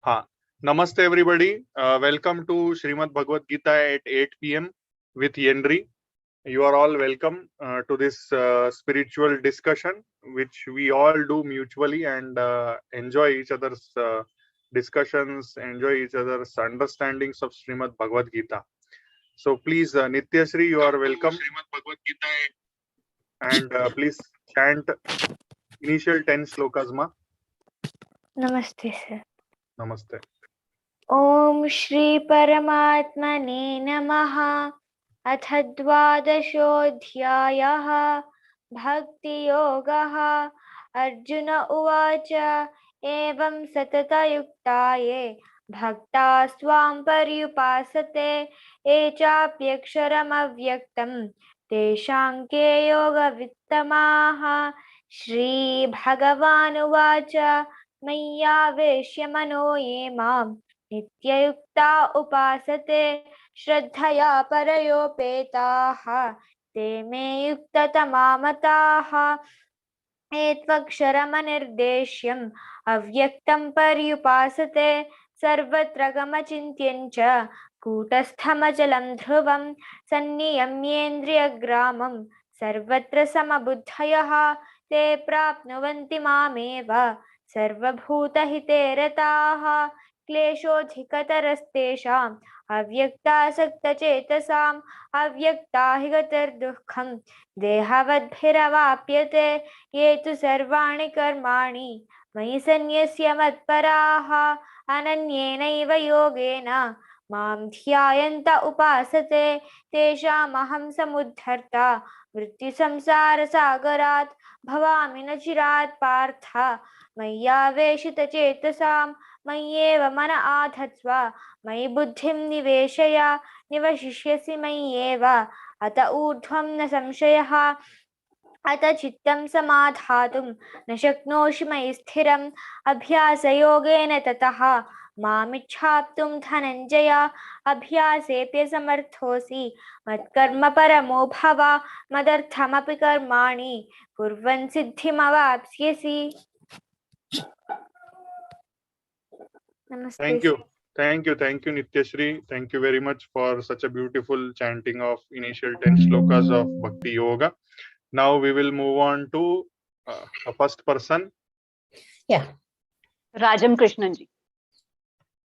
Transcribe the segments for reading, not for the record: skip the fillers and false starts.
Namaste everybody. Welcome to Srimad Bhagavad Gita at 8 p.m. with Yenri. You are all welcome to this spiritual discussion, which we all do mutually and enjoy each other's discussions, enjoy each other's understandings of Srimad Bhagavad Gita. So please, Nityasri, you are welcome. Srimad Bhagavad Gita and please chant initial 10 shlokas, ma. Namaste, sir. Namaste. Om Shri Paramatmane Namaha अथ द्वादशोऽध्यायः Bhakti Yogaः Arjuna Uvacha Evam Satatayuktaye Bhakta Swam Paryupasate Echapyaksharam Avyaktam Teshanke Yoga Vittamaha Shri Bhagavan Uvacha Maya Veshyamano Yemam Nityayukta Upasate Shraddhaya Parayopetaha Te me Yuktatama Mataha Etvaksharamanirdesyam Avyaktam Paryupasate Sarvatra Gamachintyancha Kutasthamajalam Dhruvam Sanniyamyendriyagramam Sarvatra Samabuddhayaha Te Prapnuvanti Mameva Sarvabhutahite Rataha क्लेशोऽधिकतरस्तेषाम् अव्यक्तासक्तचेतसाम् अव्यक्ताहिगतिर्दुःखम् देहवद्भिरवाप्यते ये तु सर्वाणि कर्माणि मयि सन्न्यस्य मत्पराः अनन्येनैव योगेन मां ध्यायन्त उपासते तेषामहं समुद्धर्ता मृत्युसंसारसागरात् भवामि न चिरात् पार्थ मय्यावेशितचेतसाम् मय्येव मन आधत्स्व मयि बुद्धिं निवेशय निवशिष्यसि मय्येव अत ऊर्ध्वं न संशयः अत चित्तं समाधातुं न शक्नोषि मयि स्थिरम् अभ्यासयोगेन ततः मामिच्छाप्तुं धनञ्जय अभ्यासेऽप्यसमर्थोऽसि मत्कर्म परमो भव मदर्थमपि कर्माणि कुर्वन् सिद्धिमवाप्स्यसि. Thank you, Nityashri. Thank you very much for such a beautiful chanting of initial 10 shlokas of Bhakti Yoga. Now we will move on to a first person. Yeah. Rajam Krishnanji.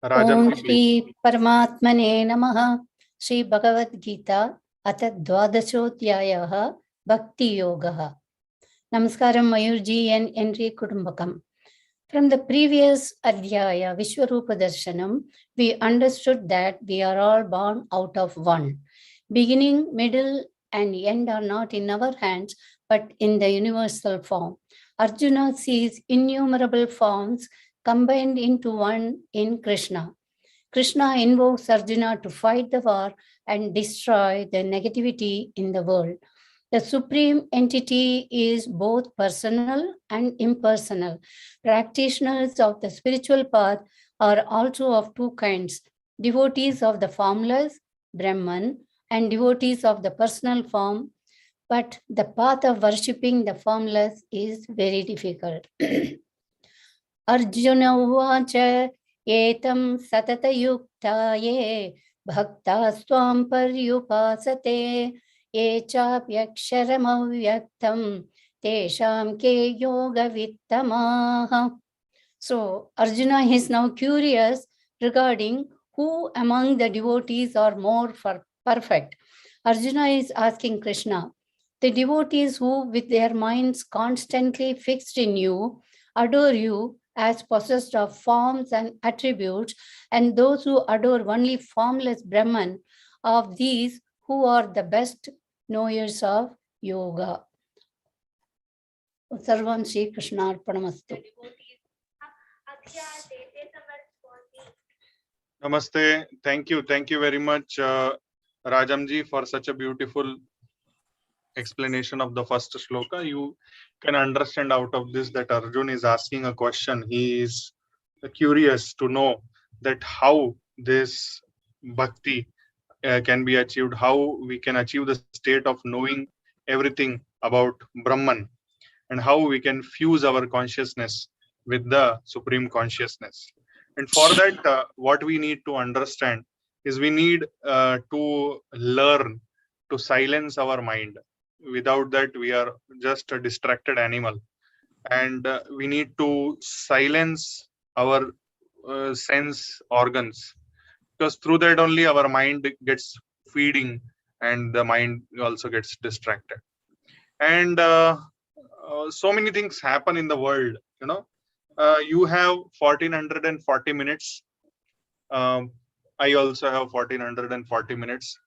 Om Shri Paramatmane Namaha. Shri Bhagavad Gita Atha Dvadashodhyayah Bhakti Yogaha. Namaskaram Mayurji and Henry Kudumbakam. From the previous Adhyaya, Vishwarupa Darshanam, we understood that we are all born out of one. Beginning, middle, and end are not in our hands, but in the universal form. Arjuna sees innumerable forms combined into one in Krishna. Krishna invokes Arjuna to fight the war and destroy the negativity in the world. The supreme entity is both personal and impersonal. Practitioners of the spiritual path are also of two kinds: devotees of the formless, Brahman, and devotees of the personal form. But the path of worshipping the formless is very difficult. Arjuna uvacha etam satata yuktaye bhaktasvam paryupasate echapyaksharamavyaktam tesham ke yoga vittamaha. So Arjuna is now curious regarding who among the devotees are more perfect. Arjuna is asking Krishna, the devotees who with their minds constantly fixed in you adore you as possessed of forms and attributes, and those who adore only formless Brahman, of these who are the best knowers of yoga. Sarvam Shri Krishna Arpanamastu. Namaste. Thank you very much, Rajamji, for such a beautiful explanation of the first shloka. You can understand out of this that Arjun is asking a question. He is curious to know that how this bhakti can be achieved, how we can achieve the state of knowing everything about Brahman, and how we can fuse our consciousness with the supreme consciousness. And for that, what we need to understand is we need to learn to silence our mind. Without that, we are just a distracted animal. And we need to silence our sense organs, because through that only our mind gets feeding and the mind also gets distracted. And so many things happen in the world, you have 1440 minutes. I also have 1440 minutes.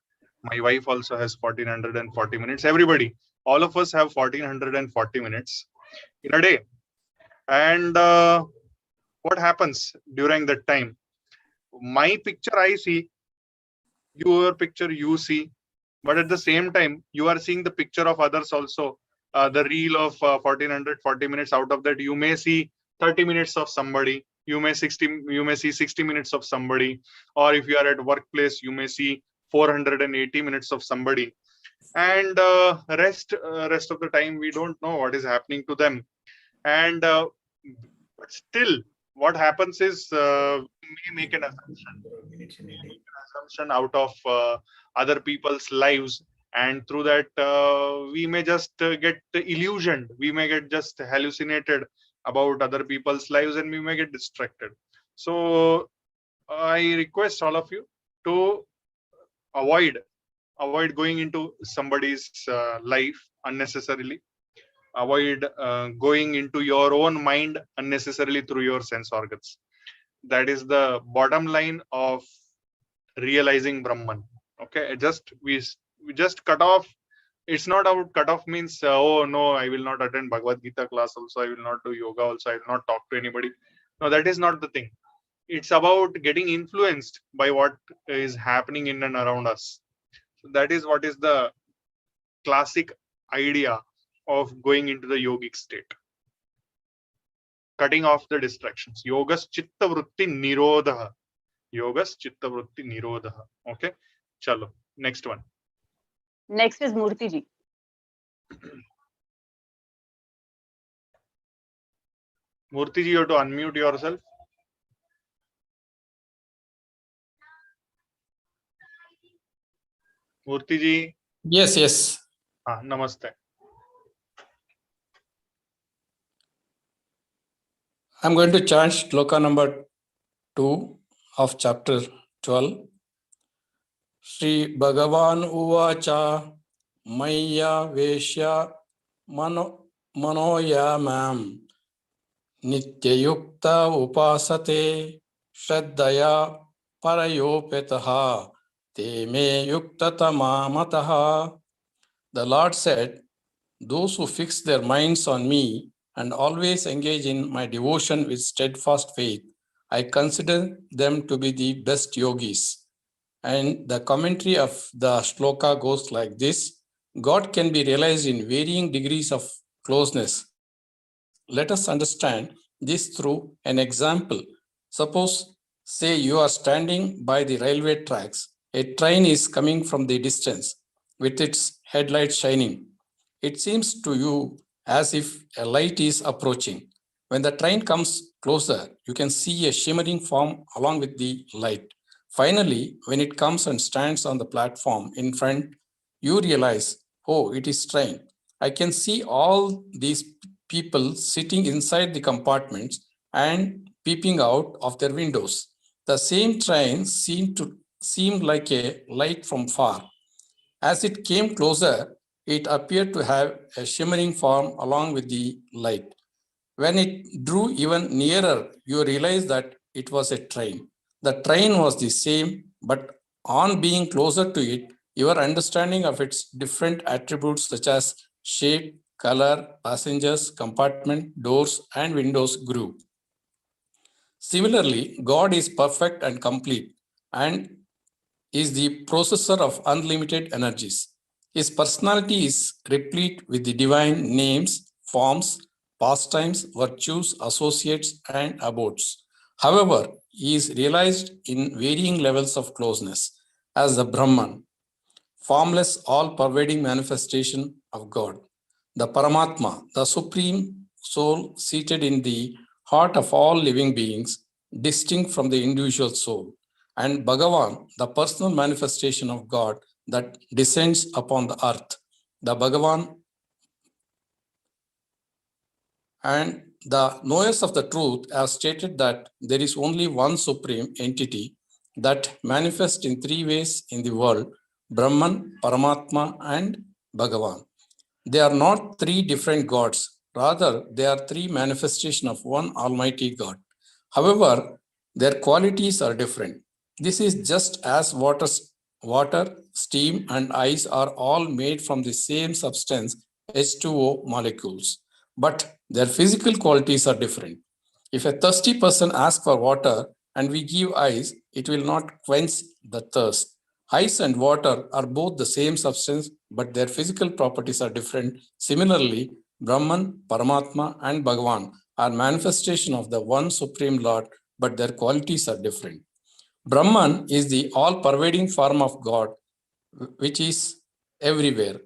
My wife also has 1440 minutes. Everybody, all of us have 1440 minutes in a day. And what happens during that time? My picture I see, your picture you see, but at the same time, you are seeing the picture of others also. The reel of 1440 minutes, out of that, you may see 30 minutes of somebody. You may see 60 minutes of somebody, or if you are at workplace, you may see 480 minutes of somebody. And rest of the time, we don't know what is happening to them. And but still, what happens is we make an assumption out of other people's lives, and through that we may just get illusioned, we may get just hallucinated about other people's lives, and we may get distracted. So I request all of you to avoid going into somebody's life unnecessarily. Avoid going into your own mind unnecessarily through your sense organs. That is the bottom line of realizing Brahman. Okay, we just cut off. It's not about cut off means oh no, I will not attend Bhagavad Gita class also, I will not do yoga also, I will not talk to anybody. No, that is not the thing. It's about getting influenced by what is happening in and around us. So that is what is the classic idea of going into the yogic state. Cutting off the distractions. Yogas chitta vritti nirodha. Yogas chitta vritti nirodha. Okay. Chalo. Next one. Next is Murthy ji. Murthy ji, you have to unmute yourself. Murthy ji. Yes. Namaste. I'm going to chant Shloka number 2 of chapter 12. Sri Bhagavan Uvacha Maya Veshya Manoya Mam Nityayukta Upasate Shraddaya Parayopetaha Te Me Yuktatama Mataha. The Lord said, those who fix their minds on me and always engage in my devotion with steadfast faith, I consider them to be the best yogis. And the commentary of the shloka goes like this: God can be realized in varying degrees of closeness. Let us understand this through an example. Suppose, say you are standing by the railway tracks. A train is coming from the distance with its headlights shining. It seems to you as if a light is approaching. When the train comes closer, you can see a shimmering form along with the light. Finally, when it comes and stands on the platform in front, you realize, oh, it is train. I can see all these people sitting inside the compartments and peeping out of their windows. The same train seemed like a light from far. As it came closer, it appeared to have a shimmering form along with the light. When it drew even nearer, you realized that it was a train. The train was the same, but on being closer to it, your understanding of its different attributes such as shape, color, passengers, compartment, doors, and windows grew. Similarly, God is perfect and complete and is the processor of unlimited energies. His personality is replete with the divine names, forms, pastimes, virtues, associates, and abodes. However, he is realized in varying levels of closeness as the Brahman, formless, all-pervading manifestation of God. The Paramatma, the Supreme Soul seated in the heart of all living beings, distinct from the individual soul, and Bhagavan, the personal manifestation of God that descends upon the earth. The Bhagavan and the knowers of the truth have stated that there is only one supreme entity that manifests in three ways in the world: Brahman, Paramatma, and Bhagavan. They are not three different gods, rather, they are three manifestations of one Almighty God. However, their qualities are different. This is just as water, steam, and ice are all made from the same substance, H2O molecules, but their physical qualities are different. If a thirsty person asks for water and we give ice, it will not quench the thirst. Ice and water are both the same substance, but their physical properties are different. Similarly, Brahman, Paramatma, and Bhagavan are manifestation of the one Supreme Lord, but their qualities are different. Brahman is the all-pervading form of God, which is everywhere.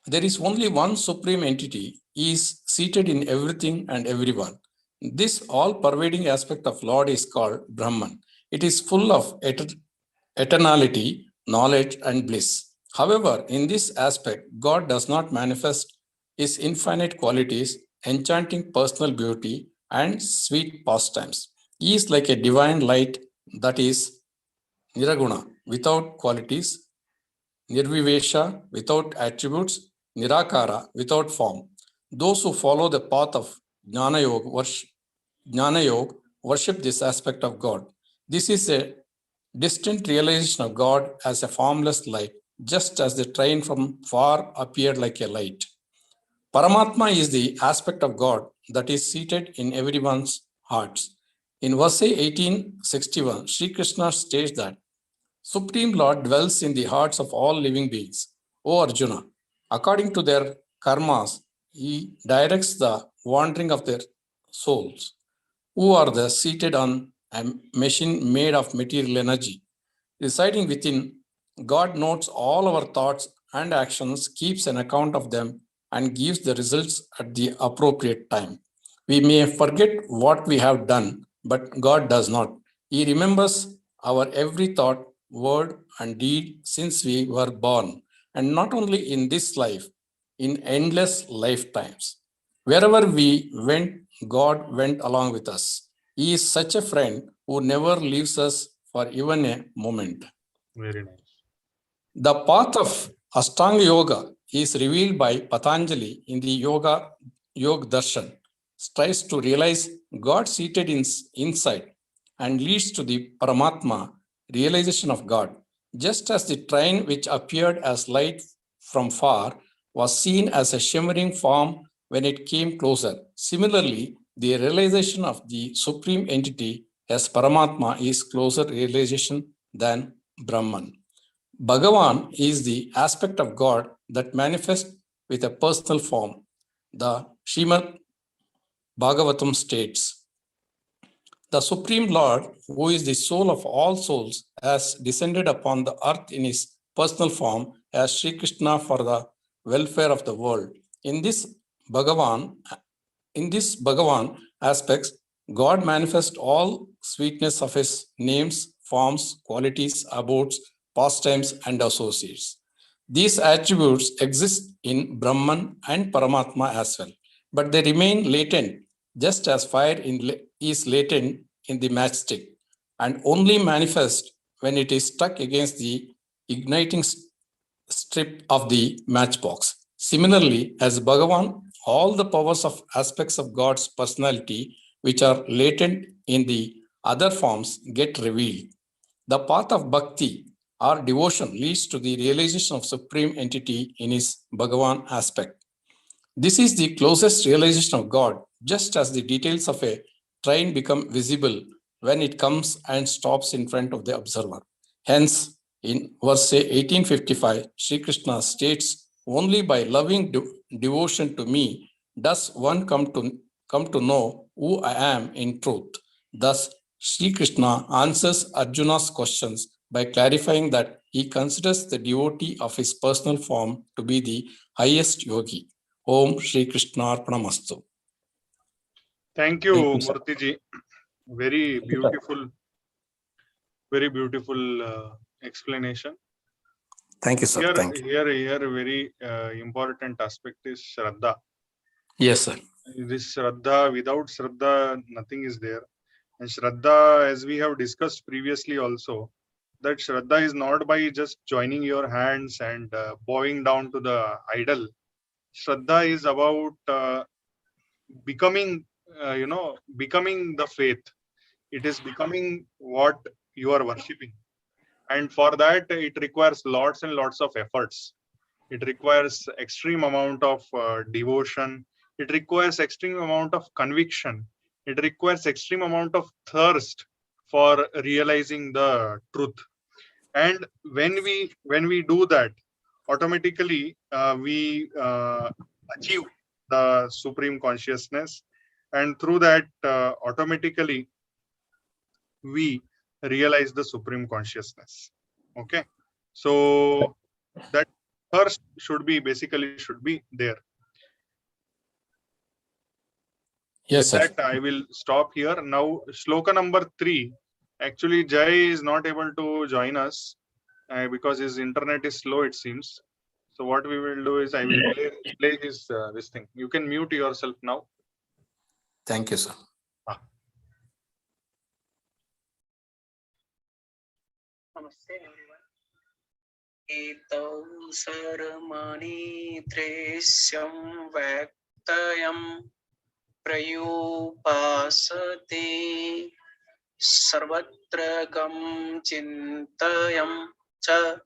There is only one supreme entity. He is seated in everything and everyone. This all-pervading aspect of Lord is called Brahman. It is full of eternality, knowledge, and bliss. However, in this aspect, God does not manifest his infinite qualities, enchanting personal beauty, and sweet pastimes. He is like a divine light that is Niraguna, without qualities, Nirvivesha, without attributes, Nirakara, without form. Those who follow the path of Jnana Yoga worship this aspect of God. This is a distant realization of God as a formless light, just as the train from far appeared like a light. Paramatma is the aspect of God that is seated in everyone's hearts. In verse 1861, Sri Krishna states that Supreme Lord dwells in the hearts of all living beings. O Arjuna, according to their karmas, he directs the wandering of their souls, who are the seated on a machine made of material energy. Residing within, God notes all our thoughts and actions, keeps an account of them, and gives the results at the appropriate time. We may forget what we have done, but God does not. He remembers our every thought, word, and deed since we were born, and not only in this life, in endless lifetimes. Wherever we went, God went along with us. He is such a friend who never leaves us for even a moment. Very nice. The path of Ashtanga Yoga is revealed by Patanjali in the Yoga Darshan, strives to realize God seated inside and leads to the Paramatma, realization of God. Just as the train which appeared as light from far was seen as a shimmering form when it came closer. Similarly, the realization of the Supreme Entity as Paramatma is closer realization than Brahman. Bhagavan is the aspect of God that manifests with a personal form. The Srimad Bhagavatam states, the Supreme Lord, who is the soul of all souls, has descended upon the earth in his personal form as Sri Krishna for the welfare of the world. In this Bhagavan aspects, God manifests all sweetness of his names, forms, qualities, abodes, pastimes, and associates. These attributes exist in Brahman and Paramatma as well, but they remain latent, just as fire is latent in the matchstick and only manifest when it is struck against the igniting strip of the matchbox. Similarly, as Bhagavan, all the powers of aspects of God's personality, which are latent in the other forms, get revealed. The path of Bhakti or devotion leads to the realization of Supreme Entity in his Bhagavan aspect. This is the closest realization of God, just as the details of a train become visible when it comes and stops in front of the observer. Hence, in verse 1855, Sri Krishna states, only by loving devotion to me does one come to know who I am in truth. Thus, Sri Krishna answers Arjuna's questions by clarifying that he considers the devotee of his personal form to be the highest yogi. Om Shri Krishna Arpanamastu. Thank you, Thank you, sir. Murthy ji. Very beautiful, very beautiful explanation. Thank you, sir. Thank you. Here, very important aspect is Shraddha. Yes, sir. This Shraddha, without Shraddha, nothing is there. And Shraddha, as we have discussed previously also, that Shraddha is not by just joining your hands and bowing down to the idol. Shraddha is about becoming, becoming the faith. It is becoming what you are worshipping. And for that, it requires lots and lots of efforts. It requires extreme amount of devotion. It requires extreme amount of conviction. It requires extreme amount of thirst for realizing the truth. And when we do that, automatically we achieve the supreme consciousness, and through that automatically we realize the supreme consciousness. Okay, so that thirst should be there. Yes, sir. That I will stop here now. Shloka number 3. Actually, Jai is not able to join us because his internet is slow, it seems. So what we will do is I will play his this thing. You can mute yourself now. Thank you, sir. Namaste everyone. Etau sarmani dreshyam vaktayam prayupasate sarvatra gam chintayam cha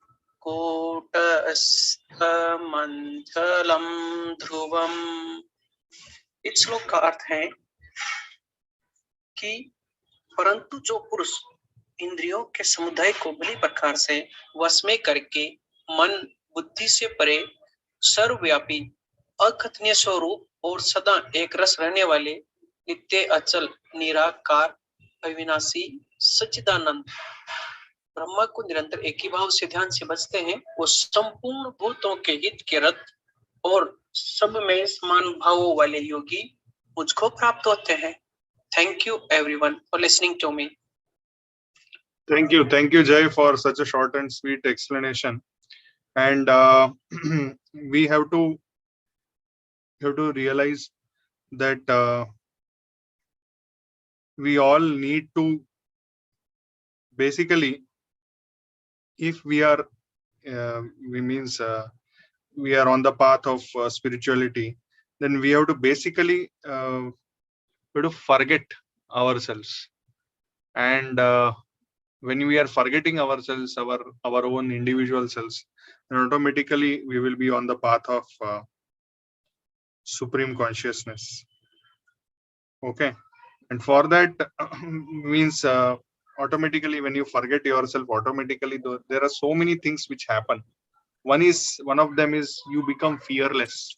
कोटस्थमंथलम ध्रुवम। इस श्लोक का अर्थ है कि परंतु जो पुरुष इंद्रियों के समुदाय को बड़ी प्रकार से वश में करके मन बुद्धि से परे सर्वव्यापी अकथनीय स्वरूप और सदा एक रस रहने वाले नित्य अचल निराकार अविनाशी सच्चिदानंद ब्रह्मा को निरंतर एक ही भाव से ध्यान से बचते हैं, वो संपूर्ण भूतों के हित के रत और सब में समान भावों वाले योगी मुझको प्राप्त होते हैं। Thank you everyone for listening to me. Thank you, Jai, for such a short and sweet explanation. And we have to realize that we all need to basically, if we are we are on the path of spirituality, then we have to basically forget ourselves. And when we are forgetting ourselves, our own individual selves, then automatically we will be on the path of supreme consciousness. Okay, and for that means automatically when you forget yourself, automatically there are so many things which happen. One of them is you become fearless.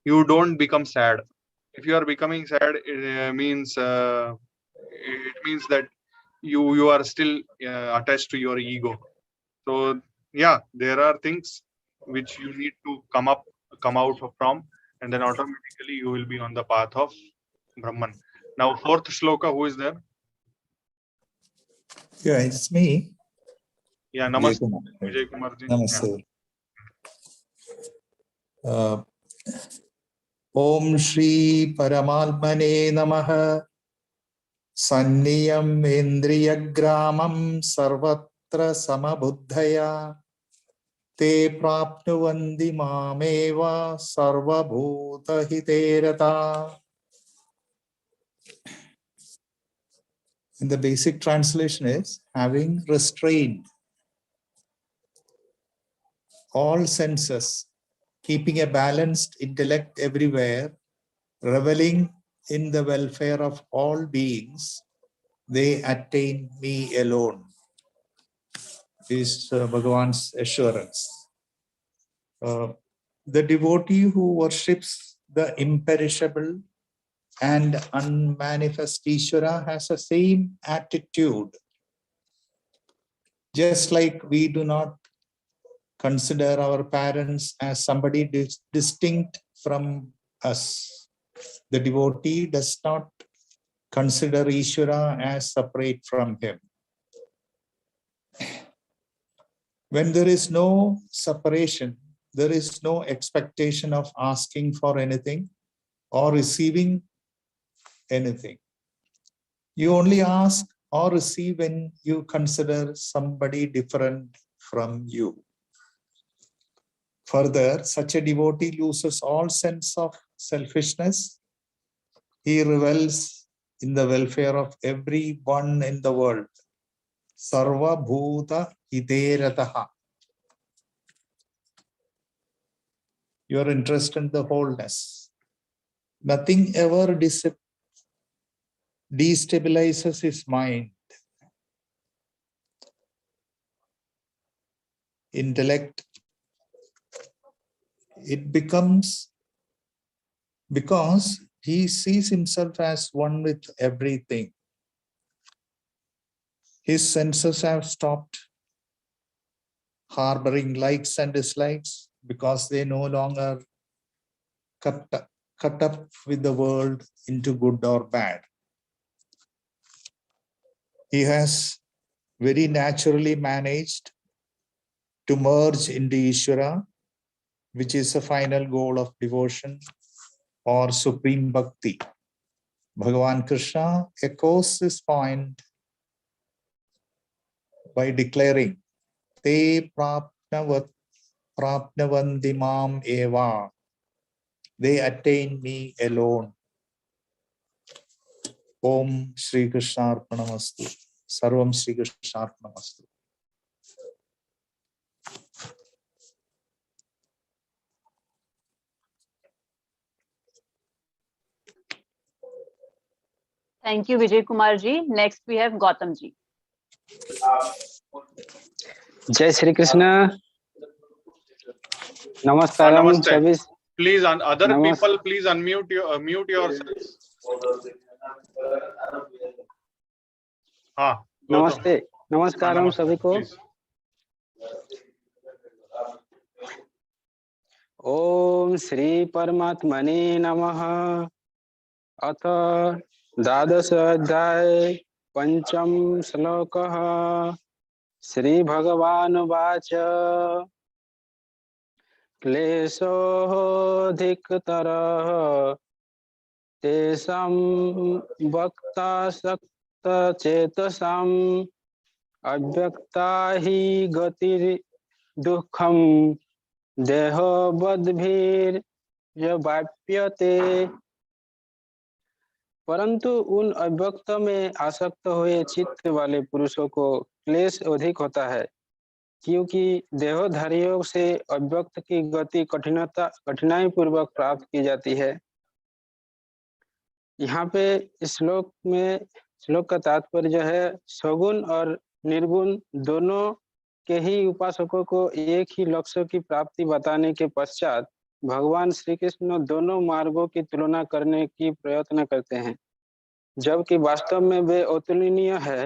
You don't become sad. If you are becoming sad, it means that you are still attached to your ego. So yeah, there are things which you need to come out from, and then automatically you will be on the path of Brahman. Now, fourth shloka, who is there? Yeah, it's me. Yeah, namaste. Vijay Kumar ji. Namaste. Om Shri Paramatmane Namaha. Sanniyam Indriyagramam Sarvatra Samabuddhaya. Te Prapnuvandi Mameva Sarvabhuta Hiterata. And the basic translation is having restrained all senses, keeping a balanced intellect everywhere, reveling in the welfare of all beings, they attain me alone. This is Bhagavan's assurance. The devotee who worships the imperishable and unmanifest Ishvara has the same attitude. Just like we do not consider our parents as somebody distinct from us, the devotee does not consider Ishvara as separate from him. When there is no separation, there is no expectation of asking for anything or receiving anything. You only ask or receive when you consider somebody different from you. Further, such a devotee loses all sense of selfishness. He revels in the welfare of everyone in the world. Sarva Bhuta Hiderataha. You are interested in the wholeness. Nothing ever destabilizes his mind. Intellect, it becomes because he sees himself as one with everything. His senses have stopped harboring likes and dislikes because they no longer cut up with the world into good or bad. He has very naturally managed to merge into Ishvara, which is the final goal of devotion or supreme bhakti. Bhagavan Krishna echoes this point by declaring, Te prapnavanti mam eva. They attain me alone. Om Shri Krishna Arpanamastu. Sarvam Shri Krishna Arpanamastu. Thank you, Vijay Kumar ji. Next we have Gautam ji. जय श्री कृष्ण नमस्कार Namaste. सभी Please, other Namaste. people, please mute yourselves. हाँ, Gautam. नमस्ते नमस्कार Namaste, सभी को please. ओम श्री परमात्मने नमः अथ द्वादश अध्याय पंचम श्लोकः श्री भगवान वाच क्लेशोऽधिकतरः तेषां भक्तासक्तचेतसाम् अव्यक्ता हि गतिर्दुःखं देहबद्भिर्यवाप्यते। परंतु उन अव्यक्त में आसक्त हुए चित्त वाले पुरुषों को क्लेश अधिक होता है, क्योंकि देहधारियों से अव्यक्त की गति कठिनाई पूर्वक प्राप्त की जाती है। यहाँ पे इस श्लोक का तात्पर्य है सगुण और निर्गुण दोनों के ही उपासकों को एक ही लक्ष्य की प्राप्ति बताने के पश्चात भगवान श्री कृष्ण दोनों मार्गों की तुलना करने की प्रयत्न करते हैं, जबकि वास्तव में वे अतुलनीय है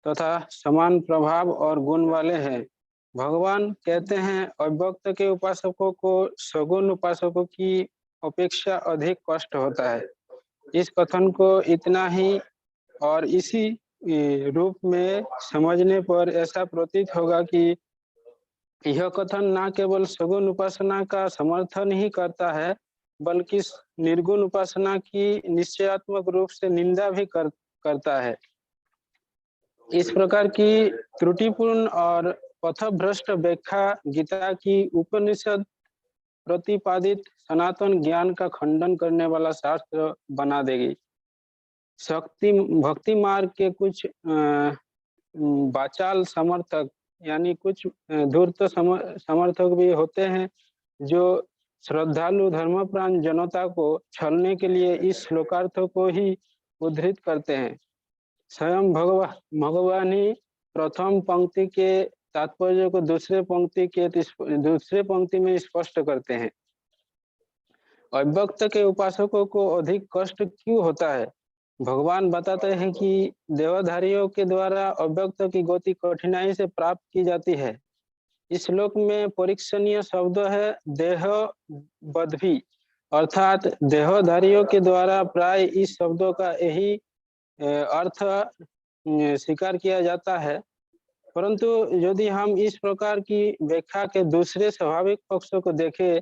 तथा समान प्रभाव और गुण वाले हैं। भगवान कहते हैं अव्यक्त के उपासकों को सगुण उपासकों की अपेक्षा अधिक कष्ट होता है। इस कथन को इतना ही और इसी रूप में समझने पर ऐसा प्रतीत होगा कि यह कथन न केवल सगुण उपासना का समर्थन ही करता है, बल्कि निर्गुण उपासना की निश्चयात्मक रूप से निंदा भी करता है। इस प्रकार की त्रुटिपूर्ण और पथभ्रष्ट व्याख्या गीता की उपनिषद प्रतिपादित सनातन ज्ञान का खंडन करने वाला शास्त्र बना देगी। भक्ति मार्ग के कुछ बाचाल समर्थक यानी कुछ धूर्त समर्थक भी होते हैं जो श्रद्धालु धर्मप्राण जनता को छलने के लिए इस श्लोकार्थ को ही उद्धृत करते हैं। स्वयं भगवान ही प्रथम पंक्ति के तात्पर्य को दूसरे पंक्ति में स्पष्ट करते हैं। अव्यक्त के उपासकों को अधिक कष्ट क्यों होता है? भगवान बताते हैं कि देवधारियों के द्वारा अव्यक्त की गति कठिनाई से प्राप्त की जाती है। इस श्लोक में परीक्षणीय शब्द है देह बद्भी, अर्थात देहधारियों के द्वारा प्राय इस शब्दों का यही अर्थ स्वीकार किया जाता है। परंतु यदि हम इस प्रकार की व्याख्या के दूसरे स्वाभाविक पक्षों को देखें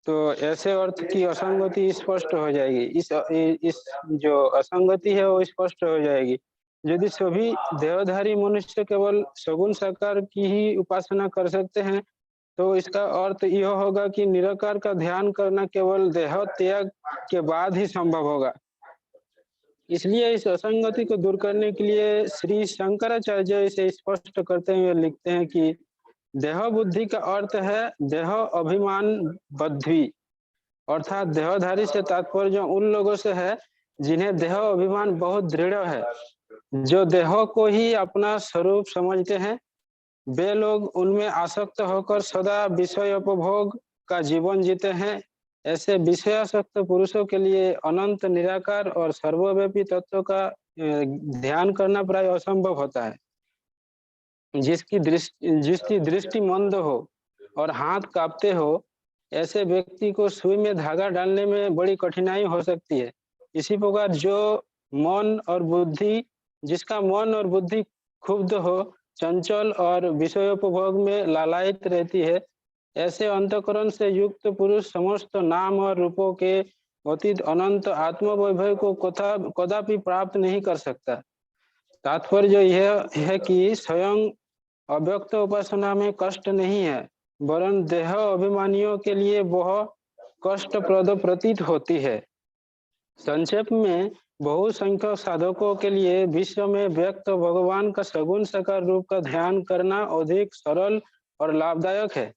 तो ऐसे अर्थ की असंगति स्पष्ट हो जाएगी। इस जो असंगति है वो स्पष्ट हो जाएगी। यदि सभी देहधारी मनुष्य केवल सगुण साकार की ही उपासना कर सकते हैं तो इसका अर्थ यह होगा कि निराकार का ध्यान करना केवल देह त्याग के बाद ही संभव होगा। इसलिए इस असंगति को दूर करने के लिए श्री शंकराचार्य इसे स्पष्ट करते हुए लिखते हैं कि देह बुद्धि का अर्थ है देह अभिमान बद्धि, अर्थात देहधारी से तात्पर्य उन लोगों से है जिन्हें देह अभिमान बहुत दृढ़ है, जो देह को ही अपना स्वरूप समझते हैं। वे लोग उनमें आसक्त होकर सदा विषय उपभोग का जीवन जीते हैं। ऐसे विषयासक्त पुरुषों के लिए अनंत निराकार और सर्वव्यापी तत्व का ध्यान करना प्राय असंभव होता है। जिसकी दृष्टि मंद हो और हाथ कांपते हो, ऐसे व्यक्ति को सुई में धागा डालने में बड़ी कठिनाई हो सकती है। इसी प्रकार जिसका मन और बुद्धि क्षुब्ध हो, चंचल और विषयोपभोग में लालायित रहती है, ऐसे अंतःकरण से युक्त पुरुष समस्त नाम और रूपों के अतीत अनंत आत्मवैभव को कदापि प्राप्त नहीं कर सकता। तात्पर्य यह है कि स्वयं अव्यक्त उपासना में कष्ट नहीं है, वरन देह अभिमानियों के लिए वह कष्टप्रद प्रतीत होती है। संक्षेप में बहुसंख्यक साधकों के लिए विश्व में व्यक्त भगवान का सगुण साकार रूप का ध्यान करना अधिक सरल और लाभदायक है।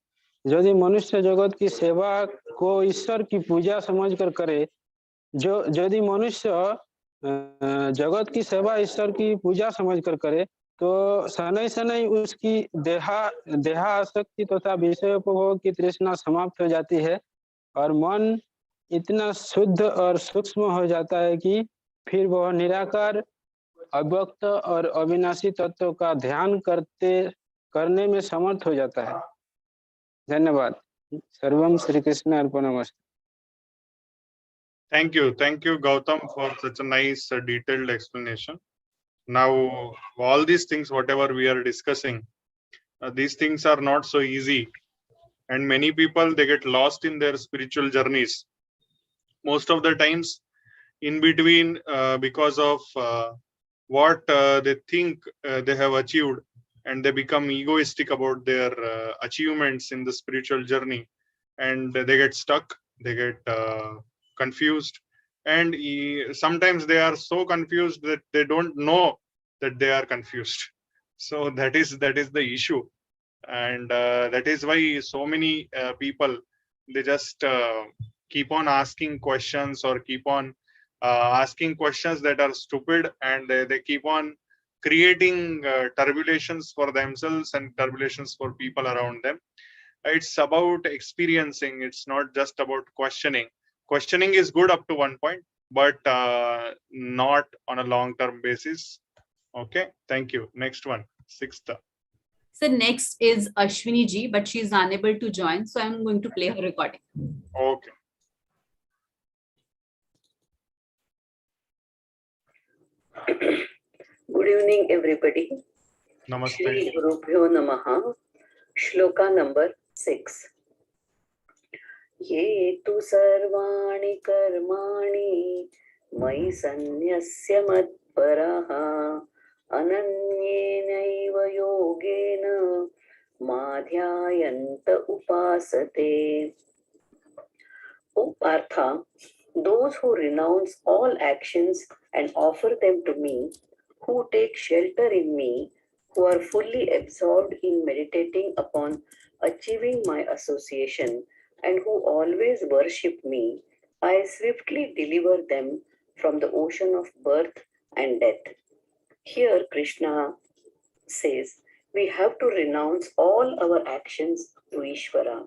यदि मनुष्य जगत की सेवा को ईश्वर की पूजा समझकर करे, यदि मनुष्य जगत की सेवा ईश्वर की पूजा समझकर करे तो शनै शनै उसकी देहासक्ति तथा विषयोपभोग की तृष्णा समाप्त हो जाती है और मन इतना शुद्ध और सूक्ष्म हो जाता है कि फिर वह निराकार, अव्यक्त और अविनाशी तत्व का ध्यान करने में समर्थ हो जाता है। धन्यवाद। सर्वम Shri Krishna अर्पणमस्तु। Thank you, Gautam, for such a nice detailed explanation. Now, all these things, whatever we are discussing, these things are not so easy, and many people, they get lost in their spiritual journeys. Most of the times, in between, because of what they think they have achieved, and they become egoistic about their achievements in the spiritual journey, and they get stuck, they get confused, and sometimes they are so confused that they don't know that they are confused. So that is the issue, and that is why so many people, they just keep on asking questions, or keep on asking questions that are stupid, and they keep on creating turbulations for themselves and turbulations for people around them. It's about experiencing, it's not just about questioning. Questioning is good up to one point, but not on a long term basis. Okay, thank you. Next one, sixth. So next is Ashwini ji, but she is unable to join, so I'm going to play her recording. Okay. Good evening, everybody. Namaste. Shri Gurubhyo Namaha. Shloka number 6. Ye tu sarvani karmani mai sanyasya matparaha ananyenaiva yogena madhyayanta upasate. O Partha, those who renounce all actions and offer them to me, who take shelter in me, who are fully absorbed in meditating upon achieving my association, and who always worship me, I swiftly deliver them from the ocean of birth and death. Here Krishna says we have to renounce all our actions to Ishvara.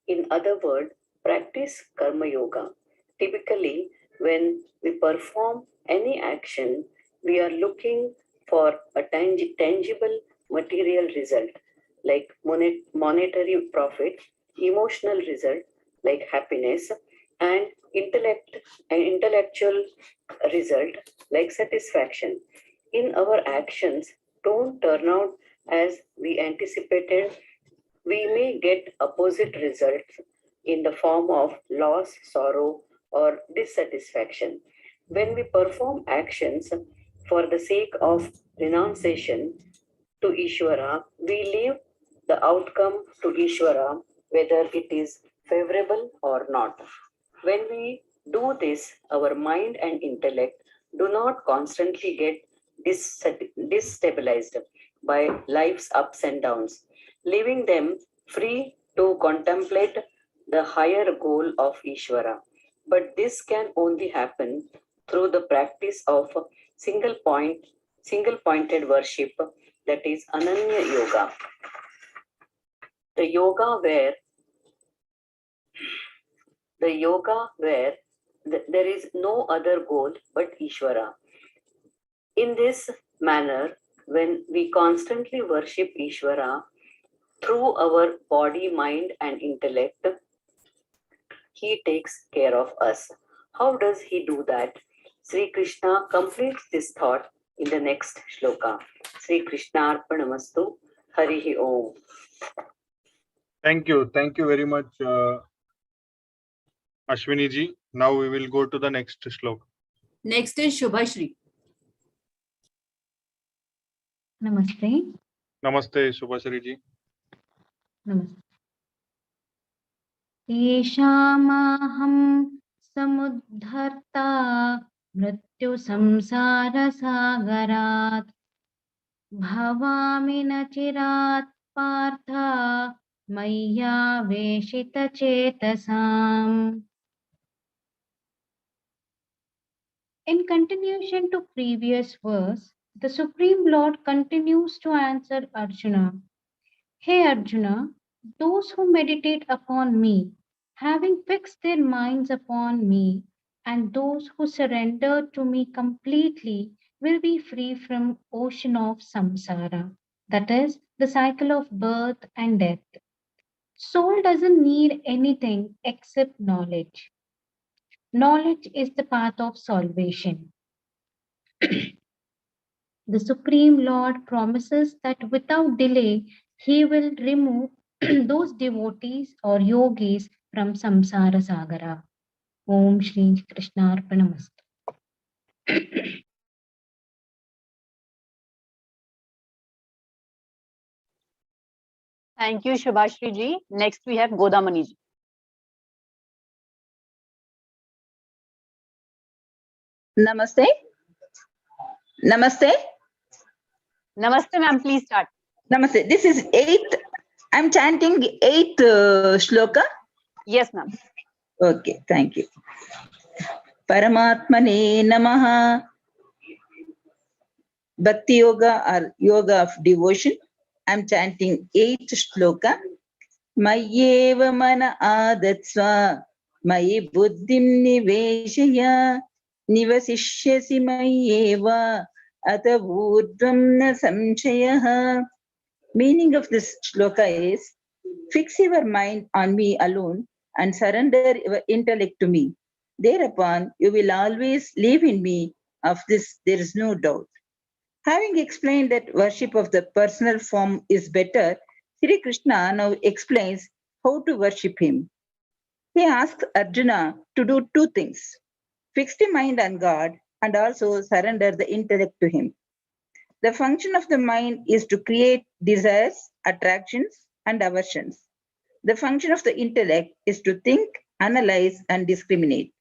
In other words, practice Karma Yoga. Typically, when we perform any action, we are looking for a tangible material result like monetary profit, emotional result like happiness, and intellectual result like satisfaction. In our actions don't turn out as we anticipated, we may get opposite results in the form of loss, sorrow, or dissatisfaction. When we perform actions for the sake of renunciation to Ishvara, we leave the outcome to Ishvara, whether it is favorable or not. When we do this, our mind and intellect do not constantly get destabilized by life's ups and downs, leaving them free to contemplate the higher goal of Ishvara. But this can only happen through the practice of single pointed worship, that is Ananya Yoga. The yoga where there is no other goal but Ishvara. In this manner, when we constantly worship Ishvara through our body, mind, and intellect, he takes care of us. How does he do that? Sri Krishna completes this thought in the next shloka. Sri Krishna Arpanamastu. Harihi Om. Thank you very much, Ashwini ji. Now we will go to the next shloka. Next is Shubhashri. Namaste. Namaste, Shubhashri ji. Namaste. Yeshamaham samudharta mrityu samsara sagarat bhavami nachirat partha maya veshita chetasam. In continuation to previous verse, the Supreme Lord continues to answer Arjuna. Hey Arjuna, those who meditate upon me, having fixed their minds upon me, and those who surrender to me completely will be free from ocean of samsara, that is, the cycle of birth and death. Soul doesn't need anything except knowledge. Knowledge is the path of salvation. The Supreme Lord promises that without delay, He will remove those devotees or yogis from samsara sagara. Om Shri Krishna Arpanamastu. Thank you, Shubhashri ji. Next, we have Godamani ji. Namaste. Namaste. Namaste, ma'am. Please start. Namaste. This is 8th. I'm chanting 8th shloka. Yes, ma'am. Okay, thank you. Paramatmane Namaha. Bhakti Yoga or Yoga of Devotion. I'm chanting 8th shloka. Mayeva mana adatsva. Mayi buddhim niveshaya. Nivasishyasi mayeva. Atavurdvam na samshayaha. Meaning of this shloka is, fix your mind on me alone and surrender your intellect to me. Thereupon, you will always live in me. Of this, there is no doubt. Having explained that worship of the personal form is better, Sri Krishna now explains how to worship him. He asks Arjuna to do two things: fix the mind on God and also surrender the intellect to him. The function of the mind is to create desires, attractions, and aversions. The function of the intellect is to think, analyze, and discriminate.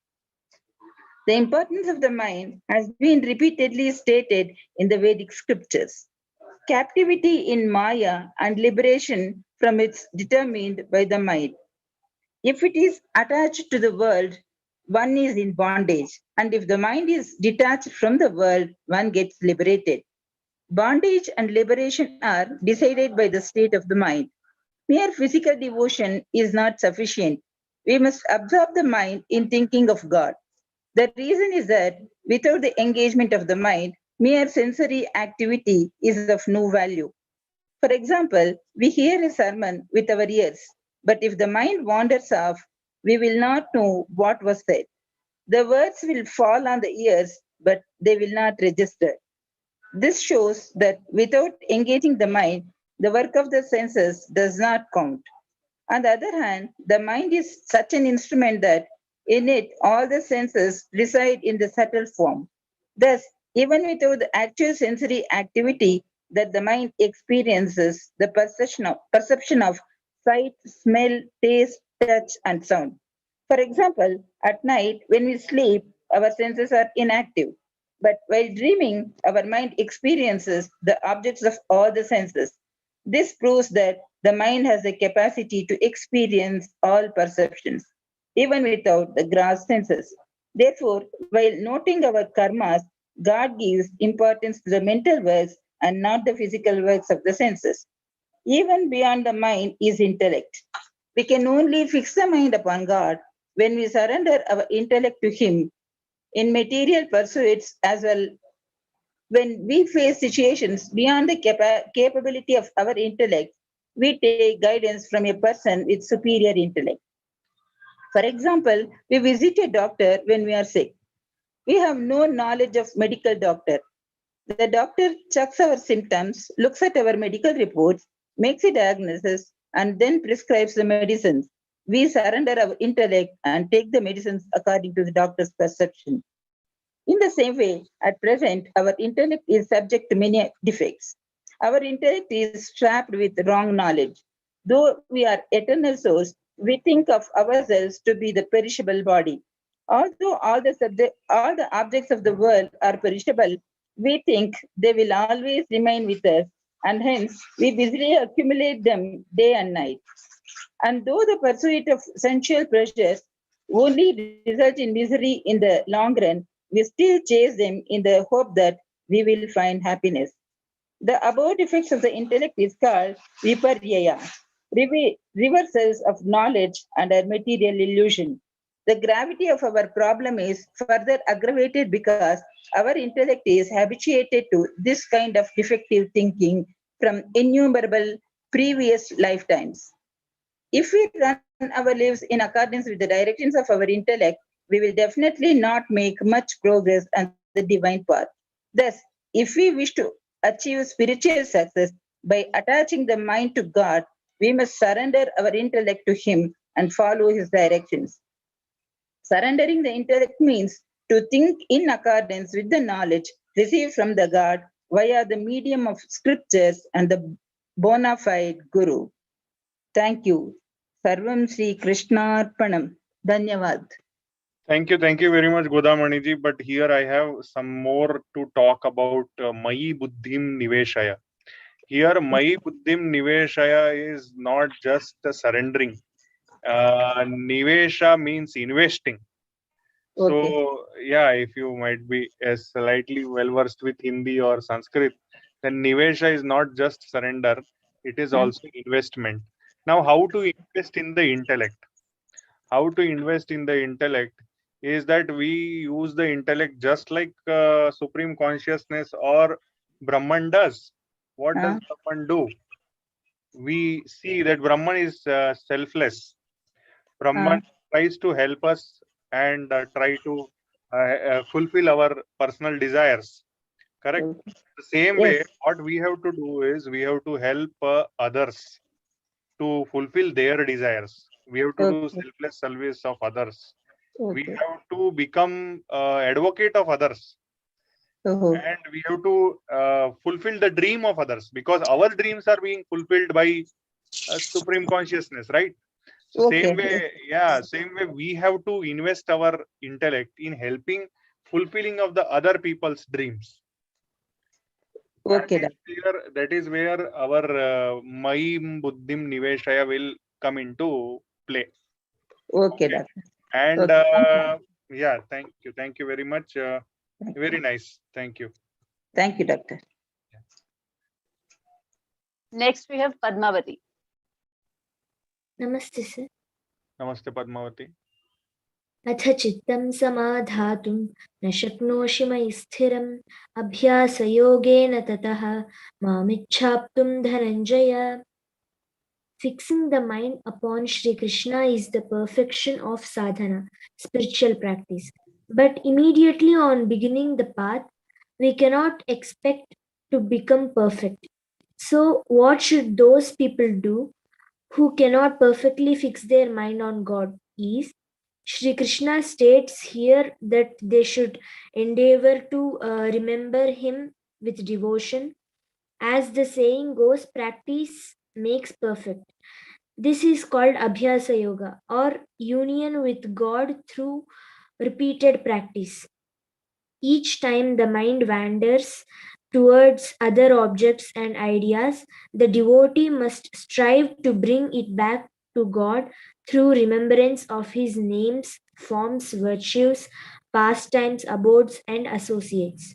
The importance of the mind has been repeatedly stated in the Vedic scriptures. Captivity in Maya and liberation from it determined by the mind. If it is attached to the world, one is in bondage, and if the mind is detached from the world, one gets liberated. Bondage and liberation are decided by the state of the mind. Mere physical devotion is not sufficient. We must absorb the mind in thinking of God. The reason is that without the engagement of the mind, mere sensory activity is of no value. For example, we hear a sermon with our ears, but if the mind wanders off, we will not know what was said. The words will fall on the ears, but they will not register. This shows that without engaging the mind, the work of the senses does not count. On the other hand, the mind is such an instrument that in it all the senses reside in the subtle form. Thus, even without the actual sensory activity that the mind experiences, the perception of sight, smell, taste, touch, and sound. For example, at night when we sleep, our senses are inactive. But while dreaming, our mind experiences the objects of all the senses. This proves that the mind has the capacity to experience all perceptions, even without the gross senses. Therefore, while noting our karmas, God gives importance to the mental works and not the physical works of the senses. Even beyond the mind is intellect. We can only fix the mind upon God when we surrender our intellect to Him in material pursuits as well. When we face situations beyond the capability of our intellect, we take guidance from a person with superior intellect. For example, we visit a doctor when we are sick. We have no knowledge of medical doctor. The doctor checks our symptoms, looks at our medical reports, makes a diagnosis, and then prescribes the medicines. We surrender our intellect and take the medicines according to the doctor's perception. In the same way, at present, our intellect is subject to many defects. Our intellect is strapped with wrong knowledge. Though we are eternal souls, we think of ourselves to be the perishable body. Although all the objects of the world are perishable, we think they will always remain with us, and hence we busily accumulate them day and night. And though the pursuit of sensual pleasures only results in misery in the long run, we still chase them in the hope that we will find happiness. The above defects of the intellect is called viparyaya, reversals of knowledge under material illusion. The gravity of our problem is further aggravated because our intellect is habituated to this kind of defective thinking from innumerable previous lifetimes. If we run our lives in accordance with the directions of our intellect, we will definitely not make much progress on the divine path. Thus, if we wish to achieve spiritual success by attaching the mind to God, we must surrender our intellect to Him and follow His directions. Surrendering the intellect means to think in accordance with the knowledge received from the God via the medium of scriptures and the bona fide Guru. Thank you. Sarvam Sri Krishnarpanam. Dhanyavad. Thank you very much, Godamaniji. But here I have some more to talk about Mayi Buddhim Niveshaya. Here, Mayi Buddhim Niveshaya is not just surrendering. Nivesha means investing. Okay. So, yeah, if you might be slightly well versed with Hindi or Sanskrit, then Nivesha is not just surrender, it is also investment. Now, how to invest in the intellect? How to invest in the intellect is that we use the intellect just like Supreme Consciousness or Brahman does. What does Brahman do? We see that Brahman is selfless. Brahman tries to help us and try to fulfill our personal desires. Correct? The same way, what we have to do is we have to help others to fulfill their desires. We have to do selfless service of others. We have to become advocate of others. And we have to fulfill the dream of others, because our dreams are being fulfilled by Supreme Consciousness, right? So same way we have to invest our intellect in helping fulfilling of the other people's dreams. That is where our Mayim Buddhim Niveshaya will come into play. Okay. And yeah, thank you very much. Very nice. Thank you. Thank you, Doctor. Next we have Padmavati. Namaste, sir. Namaste, Padmavati. अथ चित्तं समाधातुं न शक्नोषि मयि स्थिरम् अभ्यासयोगेन ततः मामिच्छाप्तुं Dhananjay. Fixing the mind upon Shri Krishna is the perfection of sadhana, spiritual practice. But immediately on beginning the path, we cannot expect to become perfect. So, what should those people do who cannot perfectly fix their mind on God? Is Shri Krishna states here that they should endeavor to remember Him with devotion. As the saying goes, practice makes perfect. This is called Abhyasa Yoga, or union with God through repeated practice. Each time the mind wanders towards other objects and ideas, the devotee must strive to bring it back to God through remembrance of His names, forms, virtues, pastimes, abodes, and associates.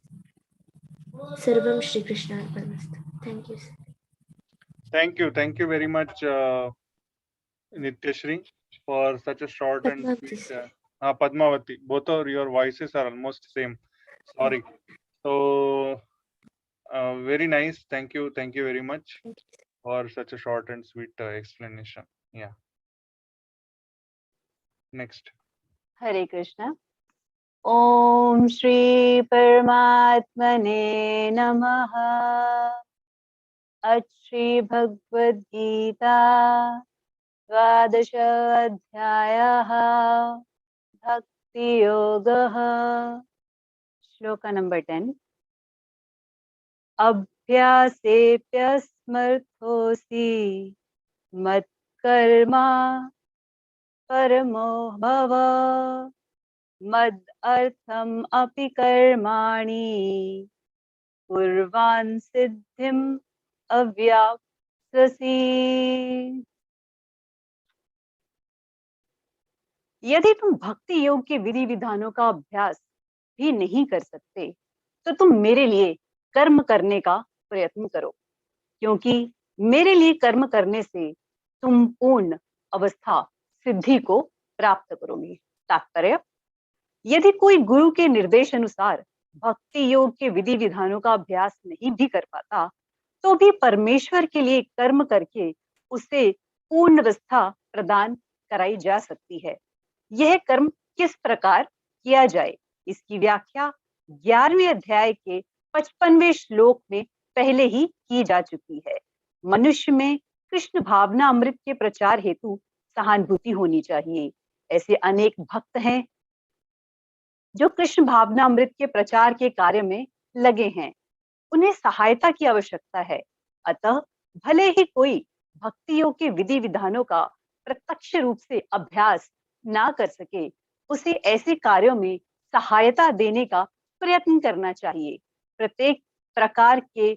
Sarvam Shri Krishna Arpanamastu. Thank you, sir. Thank you very much, Nityashri, for such a short and Padmavati, sweet. sir. Padmavati, both of your voices are almost same. Sorry. So very nice. Thank you very much for such a short and sweet explanation. Yeah. Next. Hare Krishna. Om Shri Paramatmane Namaha. Shri Bhagavad Gita Dvadasha Adhyayah Bhakti Yogaha. Shloka number 10. Abhyasepyasmarthosi Matkarma Paramo Bhava Mad Artham Api Karmani Kurvan Siddhim Avyapsasi. यदि तुम भक्ति योग के विधि विधानों का अभ्यास भी नहीं कर सकते तो तुम मेरे लिए कर्म करने का प्रयत्न करो, क्योंकि मेरे लिए कर्म करने से तुम पूर्ण अवस्था सिद्धि को प्राप्त करोगे। तात्पर्य, यदि कोई गुरु के निर्देश अनुसार भक्ति योग के विधि विधानों का अभ्यास नहीं भी कर पाता तो भी परमेश्वर के लिए कर्म करके उसे पूर्ण अवस्था प्रदान कराई जा सकती है। यह कर्म किस प्रकार किया जाए, इसकी व्याख्या 11वें अध्याय के 55वें श्लोक में पहले ही की जा चुकी है। मनुष्य में कृष्ण भावना अमृत के प्रचार हेतु सहानुभूति होनी चाहिए। ऐसे अनेक भक्त हैं जो कृष्ण भावना अमृत के प्रचार के कार्य में लगे हैं, उन्हें सहायता की आवश्यकता है। अतः भले ही कोई भक्ति योग के विधि विधानों का प्रत्यक्ष रूप से अभ्यास ना कर सके, उसे ऐसे कार्यों में सहायता देने का प्रयत्न करना चाहिए। प्रत्येक प्रकार के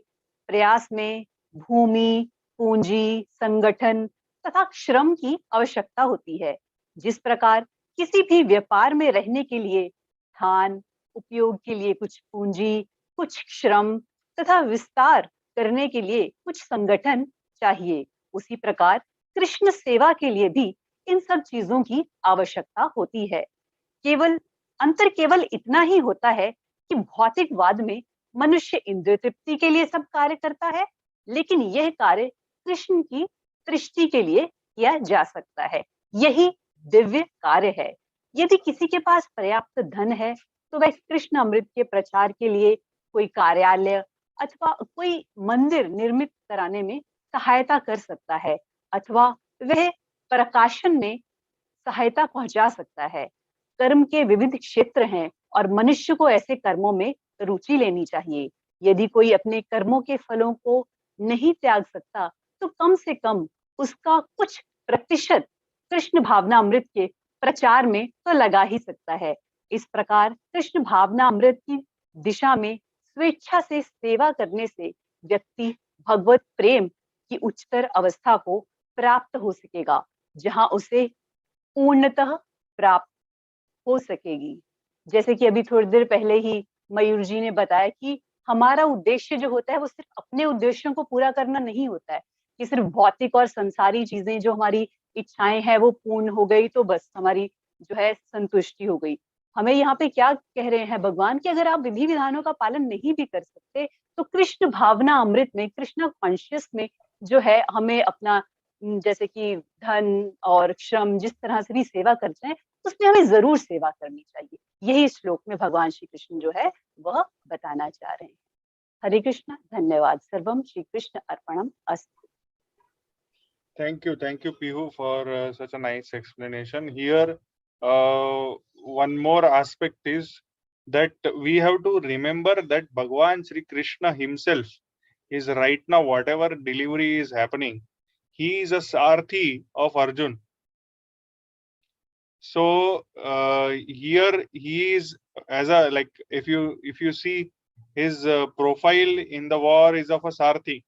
प्रयास में भूमि, पूंजी, संगठन तथा श्रम की आवश्यकता होती है। जिस प्रकार किसी भी व्यापार में रहने के लिए स्थान, उपयोग के लिए कुछ पूंजी, कुछ श्रम तथा विस्तार करने के लिए कुछ संगठन चाहिए, उसी प्रकार कृष्ण सेवा के लिए भी इन सब चीजों की आवश्यकता होती है। अंतर केवल इतना ही होता है कि भौतिकवाद में मनुष्य इंद्रिय तृप्ति के लिए सब कार्य करता है, लेकिन यह कार्य कृष्ण की दृष्टि के लिए किया जा सकता है। यही दिव्य कार्य है। यदि किसी के पास पर्याप्त धन है तो वह कृष्ण अमृत के प्रचार के लिए कोई कार्यालय अथवा कोई मंदिर निर्मित कराने में सहायता कर सकता है, अथवा वह प्रकाशन में सहायता पहुंचा सकता है। कर्म के विविध क्षेत्र हैं और मनुष्य को ऐसे कर्मों में रुचि लेनी चाहिए। यदि कोई अपने कर्मों के फलों को नहीं त्याग सकता तो कम से कम उसका कुछ प्रतिशत कृष्ण भावना अमृत के प्रचार में तो लगा ही सकता है। इस प्रकार कृष्ण भावना अमृत की दिशा में स्वेच्छा से सेवा करने से व्यक्ति भगवत प्रेम की उच्चतर अवस्था को प्राप्त हो सकेगा, जहां उसे पूर्णतः प्राप्त हो सकेगी। जैसे कि अभी थोड़ी देर पहले ही मयूर जी ने बताया कि हमारा उद्देश्य जो होता है वो सिर्फ अपने उद्देश्यों को पूरा करना नहीं होता है कि सिर्फ भौतिक और संसारी चीजें जो हमारी इच्छाएं हैं वो पूर्ण हो गई तो बस हमारी जो है संतुष्टि हो गई। हमें यहाँ पे क्या कह रहे हैं भगवान कि अगर आप विधि विधानों का पालन नहीं भी कर सकते तो कृष्ण भावना अमृत में, कृष्ण कॉन्शियस में जो है हमें अपना जैसे कि धन और श्रम जिस तरह से भी सेवा करते हैं, उसमें हमें जरूर सेवा करनी चाहिए। यही श्लोक में भगवान श्री कृष्ण जो है वह बताना चाह रहे हैं। हरे कृष्ण, धन्यवाद। सर्वम श्री कृष्ण अर्पणम अस्तु। Thank you, Pihu, for such a nice explanation. Here, one more aspect is that we have to remember that Bhagwan Sri Krishna himself is right now, whatever delivery is happening, he is a Sarthi of Arjun. So here he is as a, like, if you see his profile in the war is of a Sarthi,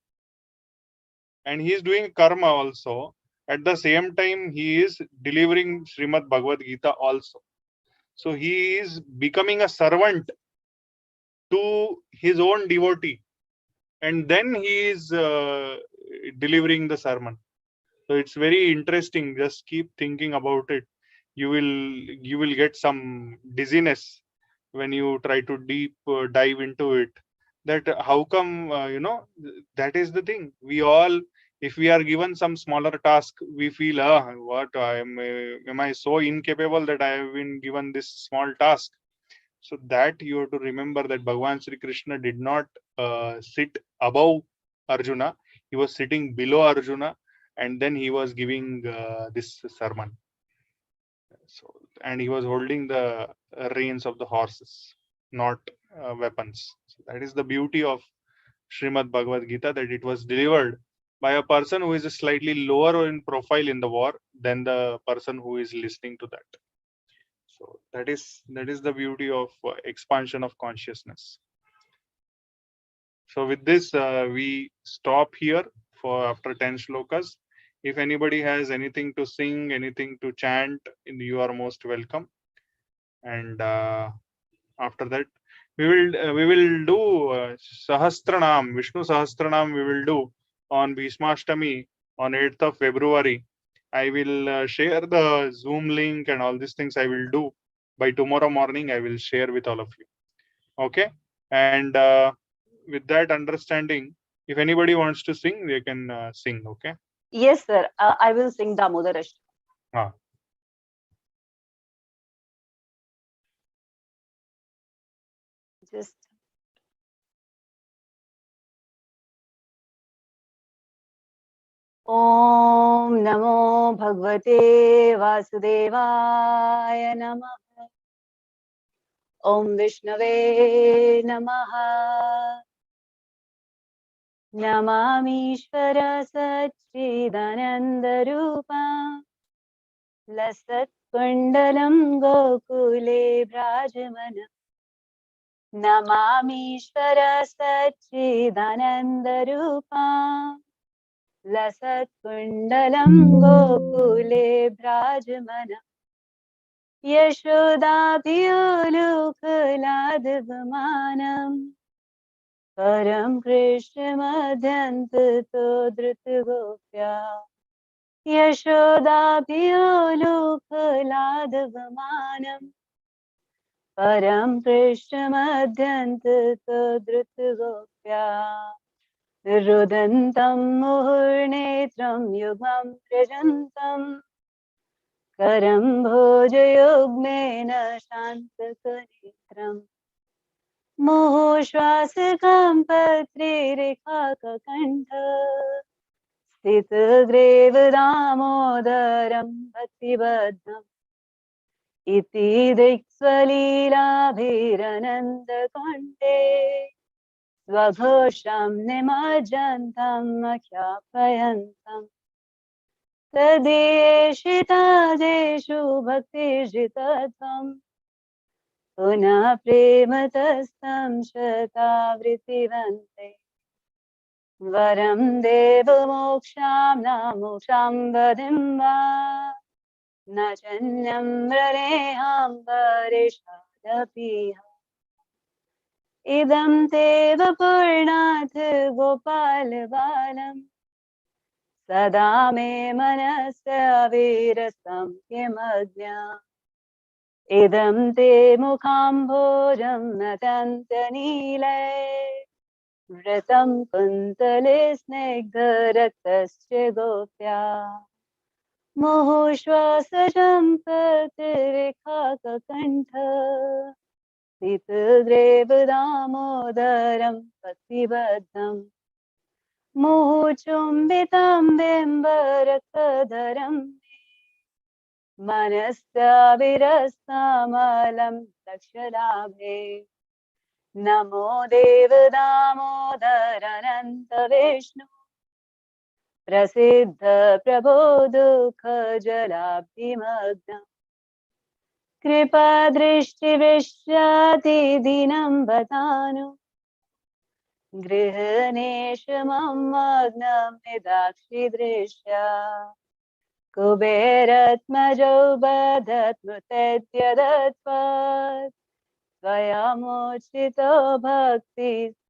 and he is doing karma also. At the same time, he is delivering Srimad Bhagavad Gita also. So he is becoming a servant to his own devotee, and then he is delivering the sermon. So it's very interesting. Just keep thinking about it. You will get some dizziness when you try to deep dive into it. That how come that is the thing. We all, if we are given some smaller task, we feel what am I so incapable that I have been given this small task. So that you have to remember that Bhagwan Sri Krishna did not sit above Arjuna. He was sitting below Arjuna, and then he was giving this sermon. So, and he was holding the reins of the horses, not weapons. So that is the beauty of Srimad Bhagavad Gita, that it was delivered by a person who is slightly lower in profile in the war than the person who is listening to that. So that is the beauty of expansion of consciousness. So with this, we stop here for after 10 shlokas. If anybody has anything to sing, anything to chant, you are most welcome. And after that, we will do Sahasranam, Vishnu Sahasranam. We will do on Bhishmashtami on 8th of February. I will share the Zoom link and all these things. I will do by tomorrow morning. I will share with all of you. Okay, and with that understanding, if anybody wants to sing, they can sing. Okay. Yes, sir. I will sing Damodar Ashtaka. Just Om Namo Bhagavate Vasudevaya Namaha. Om Vishnave Namaha. Namamishvara Satchidananda Rupa Lasat Kundalam Gokule Brajamana. Namamishvara Satchidananda Rupa Lasat Kundalam Gokule Brajamana. Yashodabhyolukladvamanam Param Krishna Madhyantito Dritagopya. Yashodabhyolukladvamanam Param Krishna Madhyantito Dritagopya. Rudantam Muhurnetram Yugam Prajantam Karam Bhojayogmena Shantakanitram Muhoshvasakam Patri Rekhakakantha Sthitagrev Damodaram Bhaktibaddham Iti Diksvalila Bhirananda Kante Svaghosham Nimajantam Akyapayantam Tadeshitajeshu Bhakti-jitatam Punah Prematastam Shatavriti-vante Varam Deva Moksham Namoksham Vadimva Nachanyam Vraneham Varishadapiha Idam Teva Purnath Gopal Balam Sada me manasya virasam yamagnya Idam te mukham bhojam natantanile व्रतं कुन्तले स्निग्धरक्तस्य गोप्या मुहुश्वासजं प्रतिरेखाककण्ठ शीतग्रेव दामोदरं भक्तिबद्धम् मुहुचुम्बितं बिम्बरक्तधरं मनस्याविरस्तामलं लक्ष्यलाभे नमो देव दामोदरनन्त विष्णु प्रसिद्ध प्रभो दुःखजलाब्धिमग्नम् कृपादृष्टिविश्यातिदीनं वदानु गृहनेशमं मग्नं निदाक्षिदृश्या कुबेरत्मजौ बधत्मुतेत्यदत्पात् स्वयमुचितो भक्तिग्रहो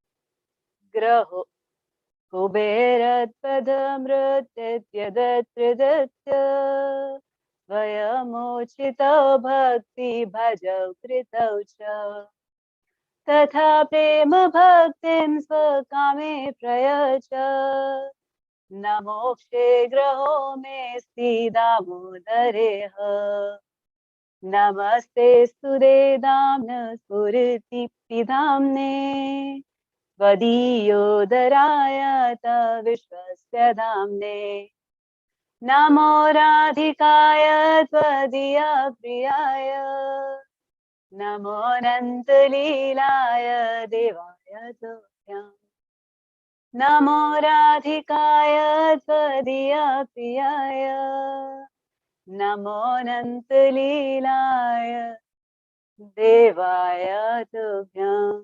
कुबेरत्पदमृत्यत्यदत्प्रदत्य स्वयमुचितो भक्तिभजौ कृतौ च तथा प्रेम भक्तिं स्वकामे प्रयच न मोक्षे ग्रहो मेऽस्ति दामोदरेह नमस्ते सुरेदाम्न स्फुरतिपिधाम्ने त्वदीयोदराय विश्वस्य दाम्ने नमो राधिकाय त्वदीया प्रियाय नमो अनन्तलीलाय देवाय तुभ्यम् नमो राधिकाय त्वदीया प्रियाय नमो अनन्तलीलाय देवाय तुभ्यम्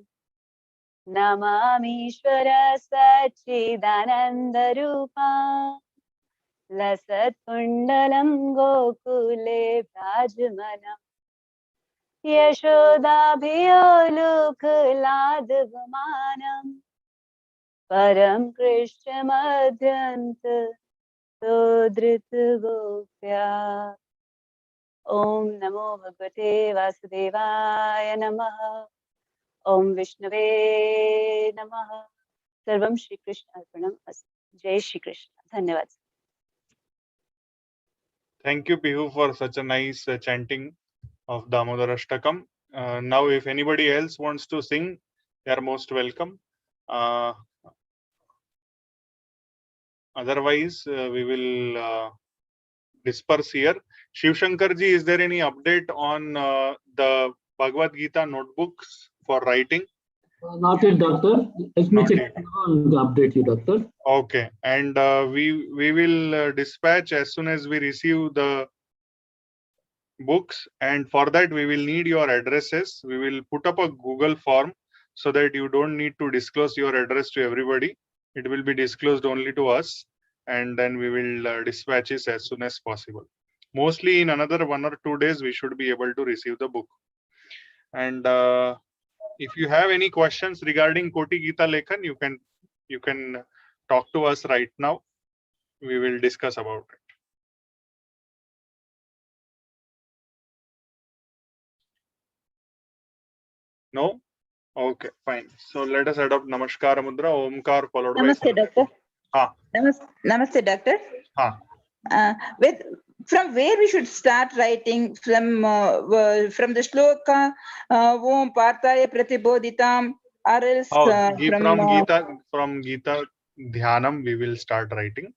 नमामीश्वर सच्चिदानन्दरूपा लसत्कुण्डलं गोकुले भ्राजमानम् यशोदाभियोलुकलादवमानम् परं कृष्णमध्यन्त धृतगोप्या ॐ नमो भगवते वासुदेवाय नमः ॐ विष्णवे नमः सर्वं श्रीकृष्ण अर्पणमस्तु जय श्री कृष्ण धन्यवाद Thank you, Pihu, for such a nice chanting of Damodar Ashtakam. Now, if anybody else wants to sing, they are most welcome. Otherwise, we will disperse here. Shiv Shankarji, is there any update on the Bhagavad Gita notebooks for writing? Not yet, doctor. Let me Not check yet. and update you, doctor. Okay, and we will dispatch as soon as we receive the books, and for that we will need your addresses. We will put up a Google form so that you don't need to disclose your address to everybody. It will be disclosed only to us, and then we will dispatch it as soon as possible. Mostly in another 1 or 2 days we should be able to receive the book. And if you have any questions regarding Koti Gita Lekhan, you can talk to us right now. We will discuss about it. No? Okay, fine. So let us adopt Namaskara Mudra, Omkar followed by Namaste, doctor. Namaste, doctor. From where we should start writing? From the shloka, Om Partaya Pratibodhitam, or else from Gita Dhyanam we will start writing.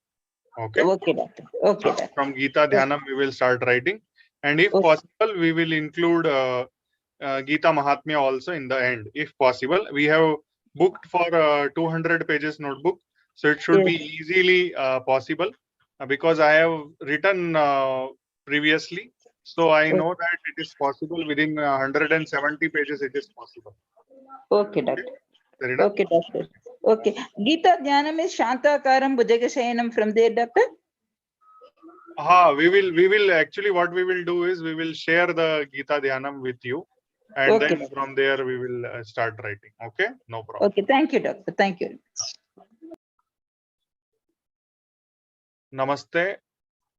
Okay. Okay, doctor. Okay, doctor. From Gita Dhyanam we will start writing, and if possible we will include Gita Mahatmya also in the end, if possible. We have booked for 200 pages notebook, so it should be easily possible because I have written previously, so I know that it is possible within 170 pages. It is possible. Okay, doctor. Okay, doctor. Okay. Gita Dhyanam is Shantakaram Bhujagasayanam from there, doctor? We will actually, what we will do is we will share the Gita Dhyanam with you, and then from there we will start writing. Okay, no problem. Okay, thank you, doctor. Thank you. Namaste.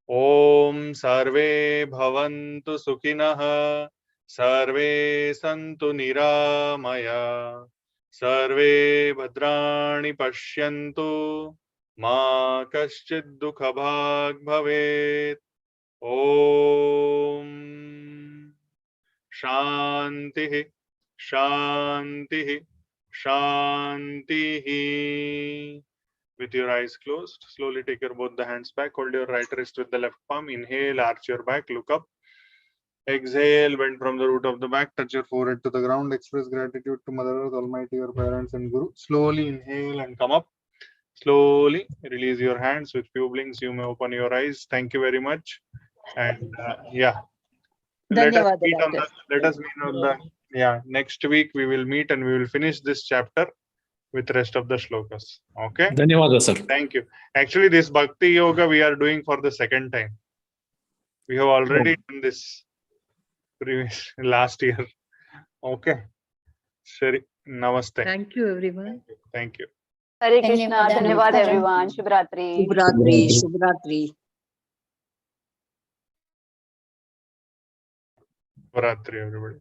Om Sarve Bhavantu Sukhinah, Sarve Santu Niramaya, सर्वे भद्राणि पश्यन्तु मा कश्चित् दुःखभाग् भवेत्। ॐ शान्तिः शान्तिः शान्तिः। With your eyes closed, slowly take your both the hands back, hold your right wrist with the left palm, inhale, arch your back, look up. Exhale, bend from the root of the back, touch your forehead to the ground, express gratitude to Mother Earth, Almighty, your parents and Guru. Slowly inhale and come up. Slowly release your hands. With few blinks, you may open your eyes. Thank you very much. And let us Dhanyawad, meet on Doctor. the next week we will meet and we will finish this chapter with rest of the shlokas. Okay. Dhanyawad, sir. Thank you. Actually, this Bhakti Yoga we are doing for the second time. We have already done this previous last year. Okay. Shri. Namaste. Thank you, everyone. Thank you. Hare Krishna. Dhanyawad. Dhanyawad everyone. Shubhratri. Shubhratri, Shubhratri. Shubhratri, everybody.